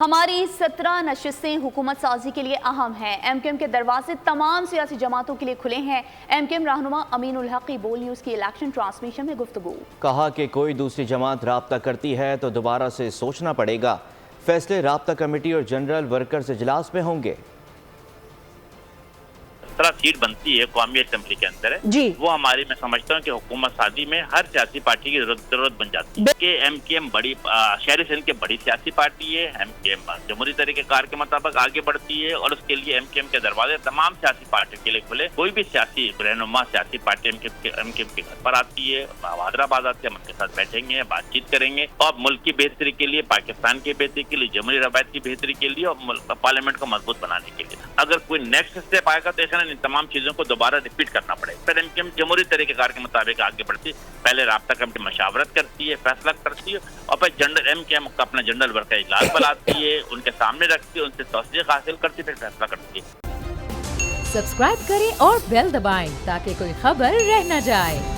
हमारी 17 नशिस्तें हुकूमत साजी के लिए अहम हैं। एमकेएम के दरवाजे तमाम सियासी जमातों के लिए खुले हैं। एमकेएम रहनुमा अमीनुल हक की बोल न्यूज़ की इलेक्शन ट्रांसमिशन में गुफ्तगू। कहा कि कोई दूसरी जमात राब्ता करती है तो दोबारा से सोचना पड़ेगा। फैसले राब्ता कमेटी और जनरल वर्कर्स इजलास में होंगे। 17 सीट बनती है कौमी असेंबली के अंदर है जी। वो हमारी मैं समझता हूँ कि हुकूमत साजी में हर सियासी पार्टी की जरूरत बन जाती है कि एमकेएम बड़ी शहरी सिंध की बड़ी सियासी पार्टी है। एमकेएम जमहूरी तरीक़ेकार के मुताबिक आगे बढ़ती है और उसके लिए एमकेएम के दरवाजे तमाम सियासी पार्टियों के लिए खुले। कोई भी सियासी रहनुमा सियासी पार्टी एमकेएम के घर पर आती है, हैदराबाद आती है, हम उनके साथ बैठेंगे, बातचीत करेंगे और मुल्क की बेहतरी के लिए, पाकिस्तान की बेहतरी के लिए, जमहूरी रवायत की बेहतरी के लिए और पार्लियामेंट को मजबूत बनाने के लिए अगर कोई नेक्स्ट स्टेप आएगा तो ऐसा इन तमाम चीजों को दोबारा रिपीट करना पड़ेगा। फिर एमकेएम जमहूरी तरीक़ेकार के मुताबिक आगे बढ़ती, पहले राब्ता कमेटी मशावरत करती है, फैसला करती है और फिर जनरल एमकेएम अपना जनरल वर्कर इजलास बुलाती है, उनके सामने रखती है, उनसे तौसीक़ हासिल करती है, फिर फैसला करती है। सब्सक्राइब करें और बेल दबाएं ताकि कोई खबर रह न जाए।